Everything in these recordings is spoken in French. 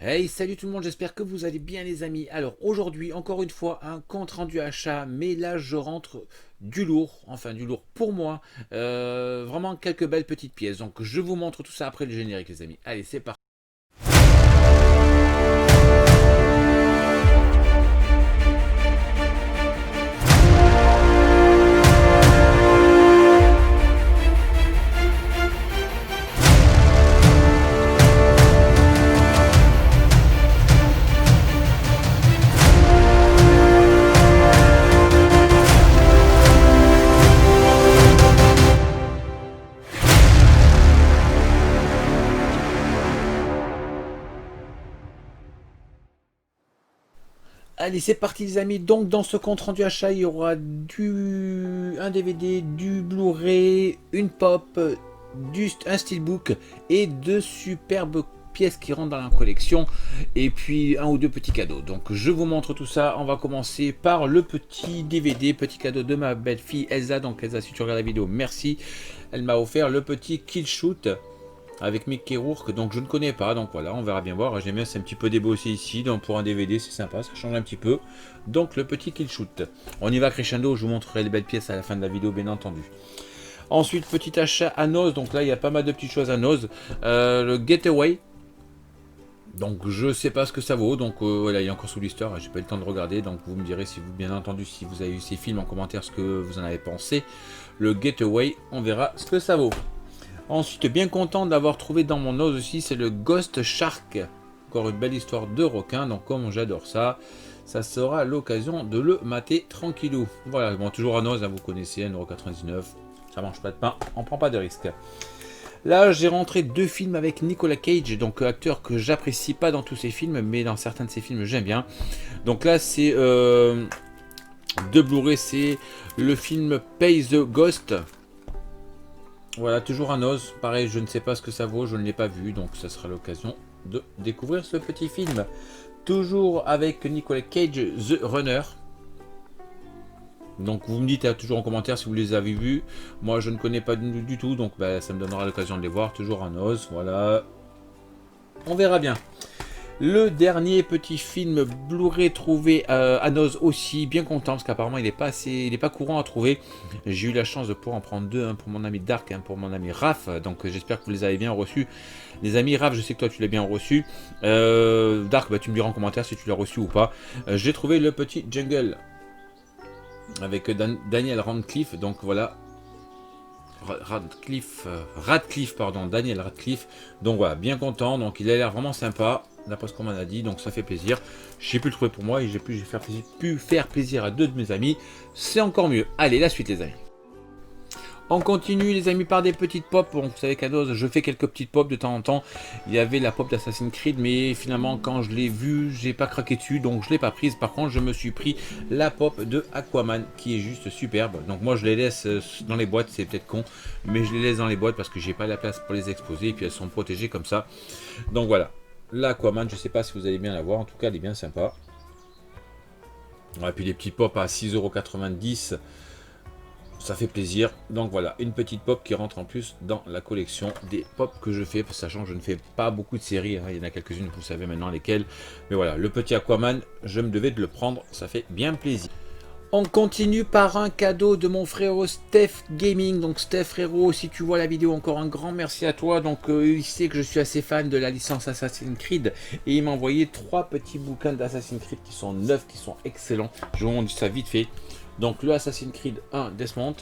Hey, salut tout le monde, j'espère que vous allez bien les amis. Alors aujourd'hui, encore une fois, un compte rendu achat, mais là je rentre du lourd, enfin du lourd pour moi. Vraiment quelques belles petites pièces. Donc je vous montre tout ça après le générique les amis. Allez, c'est parti. Allez, c'est parti les amis. Donc dans ce compte rendu achat, il y aura un DVD, du Blu-ray, une pop, un steelbook et deux superbes pièces qui rentrent dans la collection et puis un ou deux petits cadeaux. Donc je vous montre tout ça. On va commencer par le petit DVD, petit cadeau de ma belle-fille Elsa. Donc Elsa, si tu regardes la vidéo, merci. Elle m'a offert le petit Kill Shoot avec Mickey Rourke, donc je ne connais pas, donc voilà, on verra bien voir. J'aime bien, c'est un petit peu débossé ici, donc pour un DVD c'est sympa, ça change un petit peu. Donc le petit Kill Shoot. On y va crescendo, je vous montrerai les belles pièces à la fin de la vidéo bien entendu. Ensuite, petit achat à Noz, donc là il y a pas mal de petites choses à Noz. Le Getaway. Donc je sais pas ce que ça vaut, donc voilà, il est encore sous l'histoire, j'ai pas eu le temps de regarder, donc vous me direz si vous, bien entendu, si vous avez vu ces films en commentaire, ce que vous en avez pensé. Le Getaway, on verra ce que ça vaut. Ensuite, bien content d'avoir trouvé dans mon os aussi, c'est le Ghost Shark. Encore une belle histoire de requin, donc comme j'adore ça, ça sera l'occasion de le mater tranquillou. Voilà, bon, toujours un os, hein, vous connaissez, 1,99 €, ça mange pas de pain, on prend pas de risque. Là, j'ai rentré deux films avec Nicolas Cage, donc acteur que j'apprécie pas dans tous ses films, mais dans certains de ses films, j'aime bien. Donc là, c'est de Blu-ray, c'est le film Pay the Ghost. Voilà, toujours un os. Pareil, je ne sais pas ce que ça vaut, je ne l'ai pas vu, donc ça sera l'occasion de découvrir ce petit film. Toujours avec Nicolas Cage, The Runner. Donc vous me dites toujours en commentaire si vous les avez vus. Moi je ne connais pas du tout, donc bah, ça me donnera l'occasion de les voir. Toujours un os, voilà. On verra bien. Le dernier petit film Blu-ray trouvé à Noz aussi, bien content parce qu'apparemment il n'est pas courant à trouver. J'ai eu la chance de pouvoir en prendre deux, un pour mon ami Dark, un pour mon ami Raph. Donc j'espère que vous les avez bien reçus. Les amis Raph, je sais que toi tu l'as bien reçu. Dark, bah, tu me diras en commentaire si tu l'as reçu ou pas. J'ai trouvé le petit Jungle avec Daniel Radcliffe. Donc voilà. Radcliffe, pardon, Daniel Radcliffe. Donc voilà, bien content. Donc il a l'air vraiment sympa, d'après ce qu'on m'en a dit. Donc ça fait plaisir. J'ai pu le trouver pour moi et j'ai pu faire plaisir à deux de mes amis. C'est encore mieux. Allez, la suite, les amis. On continue les amis par des petites pop. Bon, vous savez qu'à Dose, je fais quelques petites pop de temps en temps. Il y avait la pop d'Assassin's Creed, mais finalement quand je l'ai vue, j'ai pas craqué dessus, donc je l'ai pas prise. Par contre, je me suis pris la pop de Aquaman qui est juste superbe. Donc moi je les laisse dans les boîtes, c'est peut-être con, mais je les laisse dans les boîtes parce que j'ai pas la place pour les exposer et puis elles sont protégées comme ça. Donc voilà, l'Aquaman, je sais pas si vous allez bien la voir, en tout cas elle est bien sympa. Et puis les petites pop à 6,90 €. Ça fait plaisir. Donc voilà, une petite pop qui rentre en plus dans la collection des pop que je fais, sachant que je ne fais pas beaucoup de séries, hein. Il y en a quelques-unes, vous savez maintenant lesquelles. Mais voilà, le petit Aquaman, je me devais de le prendre, ça fait bien plaisir. On continue par un cadeau de mon frérot Steph Gaming. Donc Steph frérot, si tu vois la vidéo, encore un grand merci à toi. Donc il sait que je suis assez fan de la licence Assassin's Creed. Et il m'a envoyé trois petits bouquins d'Assassin's Creed qui sont neufs, qui sont excellents. Je vous montre ça vite fait. Donc le Assassin's Creed 1 Desmond.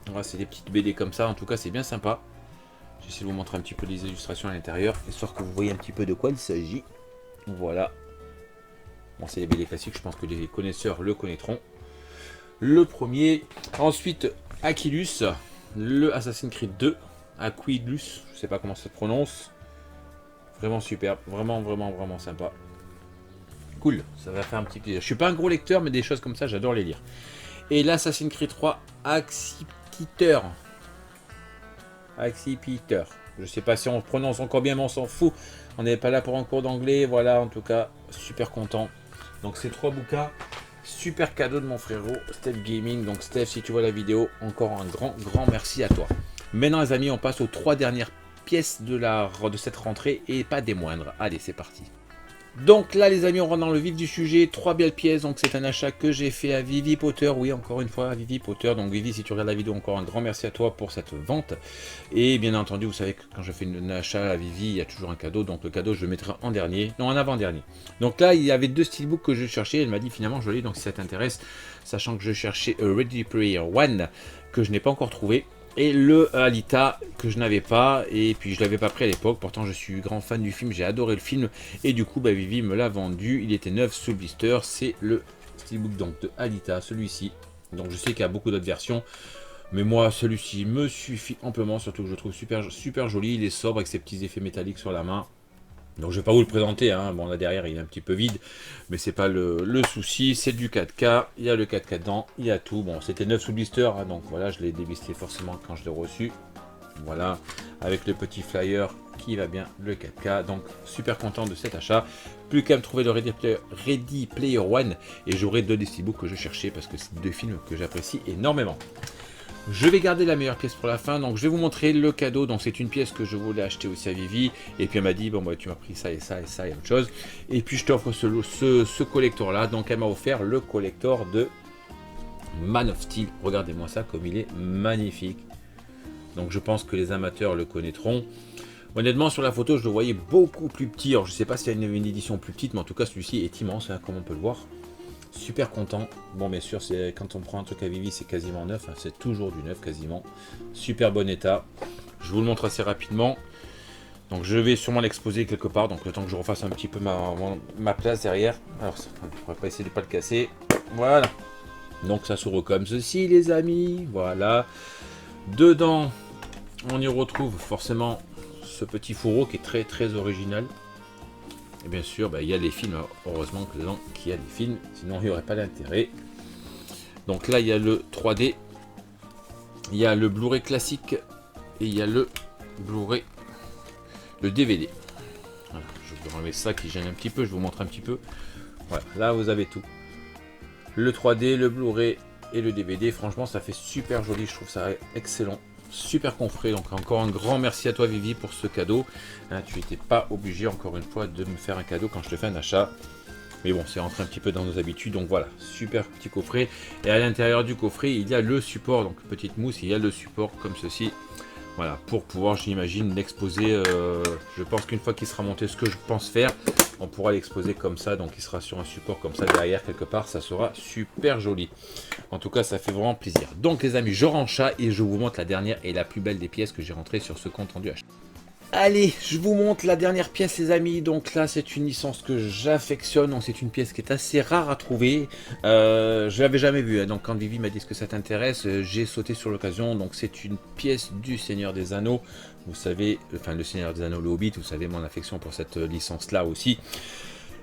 Voilà, c'est des petites BD comme ça, en tout cas c'est bien sympa. J'essaie de vous montrer un petit peu les illustrations à l'intérieur, histoire que vous voyez un petit peu de quoi il s'agit. Voilà. Bon, c'est les BD classiques, je pense que les connaisseurs le connaîtront. Le premier. Ensuite, Aquilus, le Assassin's Creed 2. Aquilus, je sais pas comment ça se prononce. Vraiment superbe, vraiment sympa. Cool, ça va faire un petit plaisir. Je suis pas un gros lecteur, mais des choses comme ça, j'adore les lire. Et l'Assassin's Creed 3, Accipiter. Je sais pas si on prononce encore bien, mais on s'en fout. On n'est pas là pour un cours d'anglais. Voilà, en tout cas, super content. Donc ces trois bouquins, super cadeau de mon frérot, Steph Gaming. Donc Steph, si tu vois la vidéo, encore un grand merci à toi. Maintenant les amis, on passe aux trois dernières pièce de cette rentrée et pas des moindres. Allez, c'est parti. Donc là les amis, on rentre dans le vif du sujet, 3 belles pièces, donc c'est un achat que j'ai fait à Vivi Potter, oui encore une fois à Vivi Potter, donc Vivi si tu regardes la vidéo encore un grand merci à toi pour cette vente, et bien entendu vous savez que quand je fais un achat à Vivi il y a toujours un cadeau, donc le cadeau je le mettrai en dernier, non en avant-dernier. Donc là il y avait 2 steelbooks que je cherchais, elle m'a dit finalement je l'ai, donc si ça t'intéresse, sachant que je cherchais Ready Player One, que je n'ai pas encore trouvé, et le Alita que je n'avais pas, et puis je l'avais pas pris à l'époque, pourtant je suis grand fan du film, j'ai adoré le film, et du coup bah, Vivi me l'a vendu, il était neuf sous blister, c'est le steelbook donc de Alita, celui-ci, donc je sais qu'il y a beaucoup d'autres versions, mais moi celui-ci me suffit amplement, surtout que je le trouve super joli, il est sobre avec ses petits effets métalliques sur la main. Donc je vais pas vous le présenter, hein. Bon là derrière il est un petit peu vide, mais c'est pas le souci, c'est du 4K, il y a le 4K dedans, il y a tout, bon c'était 9 sous blister, hein, donc voilà je l'ai dévisté forcément quand je l'ai reçu, voilà, avec le petit flyer qui va bien, le 4K, donc super content de cet achat, plus qu'à me trouver le Ready Player One, et j'aurai 2 des steelbooks que je cherchais, parce que c'est 2 films que j'apprécie énormément. Je vais garder la meilleure pièce pour la fin, donc je vais vous montrer le cadeau. Donc c'est une pièce que je voulais acheter aussi à Vivi, et puis elle m'a dit bon bah tu m'as pris ça et ça et ça et autre chose, et puis je t'offre ce collector là. Donc elle m'a offert le collector de Man of Steel. Regardez-moi ça comme il est magnifique. Donc je pense que les amateurs le connaîtront. Honnêtement sur la photo je le voyais beaucoup plus petit, alors je sais pas s'il y a une édition plus petite, mais en tout cas celui-ci est immense hein, comme on peut le voir. Super content, bon bien sûr c'est quand on prend un truc à Vivi c'est quasiment neuf, hein, c'est toujours du neuf quasiment, super bon état, je vous le montre assez rapidement, donc je vais sûrement l'exposer quelque part, donc le temps que je refasse un petit peu ma place derrière, alors on va pas essayer de pas le casser, voilà, donc ça s'ouvre comme ceci les amis, voilà, dedans on y retrouve forcément ce petit fourreau qui est très original. Et bien sûr, bah, il y a les films, heureusement que dedans qu'il y a des films, sinon il n'y aurait pas d'intérêt. Donc là, il y a le 3D, il y a le Blu-ray classique, et il y a le Blu-ray, le DVD. Voilà, je vous remets ça qui gêne un petit peu, je vous montre un petit peu. Voilà, là vous avez tout. Le 3D, le Blu-ray et le DVD, franchement ça fait super joli, je trouve ça excellent. Super confré, donc encore un grand merci à toi Vivi pour ce cadeau, hein, tu n'étais pas obligé encore une fois de me faire un cadeau quand je te fais un achat, mais bon c'est rentré un petit peu dans nos habitudes, donc voilà, super petit coffret, et à l'intérieur du coffret il y a le support, donc petite mousse, il y a le support comme ceci, voilà, pour pouvoir j'imagine l'exposer, je pense qu'une fois qu'il sera monté ce que je pense faire, on pourra l'exposer comme ça, donc il sera sur un support comme ça derrière quelque part, ça sera super joli. En tout cas ça fait vraiment plaisir. Donc les amis, je rentre et je vous montre la dernière et la plus belle des pièces que j'ai rentrées sur ce compte rendu achat. Allez, je vous montre la dernière pièce les amis, donc là c'est une licence que j'affectionne, donc c'est une pièce qui est assez rare à trouver, je l'avais jamais vue, hein. Donc quand Vivi m'a dit ce que ça t'intéresse, j'ai sauté sur l'occasion, donc c'est une pièce du Seigneur des Anneaux, vous savez, enfin le Seigneur des Anneaux, le Hobbit, vous savez mon affection pour cette licence là aussi.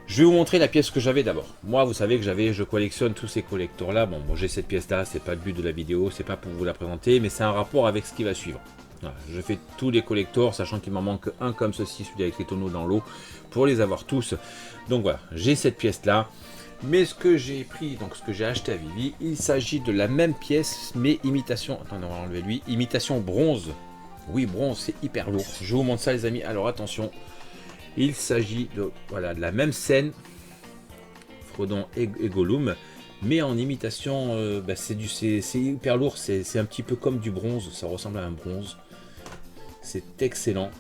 Je vais vous montrer la pièce que j'avais d'abord. Moi, vous savez que je collectionne tous ces collectors là. Bon, j'ai cette pièce là, c'est pas le but de la vidéo, c'est pas pour vous la présenter, mais c'est un rapport avec ce qui va suivre. Voilà, je fais tous les collectors, sachant qu'il m'en manque un comme ceci, celui avec les tonneaux dans l'eau, pour les avoir tous. Donc voilà, j'ai cette pièce là. Mais ce que j'ai pris, donc ce que j'ai acheté à Vivi, il s'agit de la même pièce, mais imitation. Attendez, on va enlever lui. Imitation bronze. Oui, bronze, c'est hyper lourd. Je vous montre ça, les amis. Alors attention. Il s'agit de, voilà, de la même scène, Frodon et Gollum, mais en imitation, bah, c'est hyper lourd, c'est un petit peu comme du bronze, ça ressemble à un bronze. C'est excellent.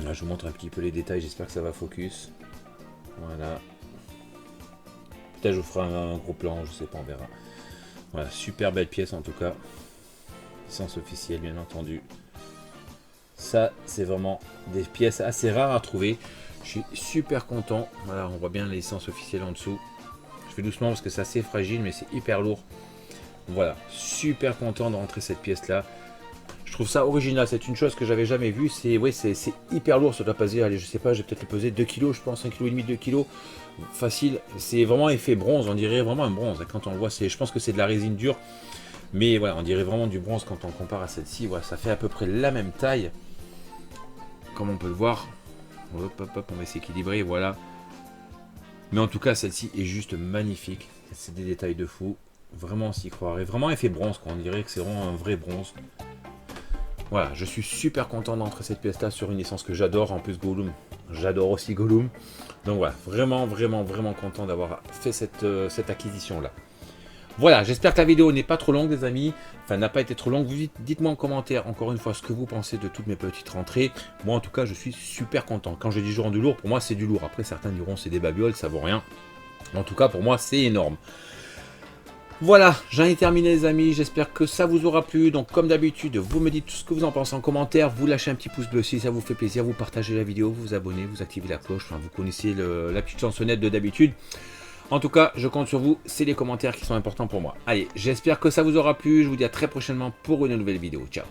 Là, je vous montre un petit peu les détails, j'espère que ça va focus. Voilà. Peut-être je vous ferai un gros plan, je sais pas, on verra. Voilà, super belle pièce en tout cas. Licence officielle, bien entendu. Ça, c'est vraiment des pièces assez rares à trouver. Je suis super content. Voilà, on voit bien la licence officielle en dessous. Je fais doucement parce que c'est assez fragile, mais c'est hyper lourd. Voilà, super content de rentrer cette pièce-là. Je trouve ça original. C'est une chose que j'avais jamais vue. C'est hyper lourd. Ça doit peser, allez, je sais pas, j'ai peut-être pesé 2 kg, je pense, 1,5 kg, 2 kg. Facile. C'est vraiment effet bronze. On dirait vraiment un bronze. Quand on le voit, je pense que c'est de la résine dure. Mais voilà, on dirait vraiment du bronze quand on compare à celle-ci. Voilà, ça fait à peu près la même taille. Comme on peut le voir, hop, on va s'équilibrer, voilà. Mais en tout cas, celle-ci est juste magnifique. C'est des détails de fou. Vraiment, on s'y croirait. Vraiment effet bronze, quoi. On dirait que c'est vraiment un vrai bronze. Voilà, je suis super content d'entrer cette pièce-là sur une licence que j'adore. En plus, Gollum, j'adore aussi Gollum. Donc voilà, vraiment, vraiment, vraiment content d'avoir fait cette acquisition-là. Voilà, j'espère que la vidéo n'est pas trop longue, les amis. Enfin, n'a pas été trop longue. Vous dites-moi en commentaire, encore une fois, ce que vous pensez de toutes mes petites rentrées. Moi, en tout cas, je suis super content. Quand je dis du lourd, pour moi, c'est du lourd. Après, certains diront c'est des babioles, ça vaut rien. En tout cas, pour moi, c'est énorme. Voilà, j'en ai terminé les amis, j'espère que ça vous aura plu. Donc comme d'habitude, vous me dites tout ce que vous en pensez en commentaire, vous lâchez un petit pouce bleu si ça vous fait plaisir, vous partagez la vidéo, vous vous abonnez, vous activez la cloche, enfin vous connaissez la petite chansonnette de d'habitude. En tout cas, je compte sur vous, c'est les commentaires qui sont importants pour moi. Allez, j'espère que ça vous aura plu, je vous dis à très prochainement pour une nouvelle vidéo. Ciao.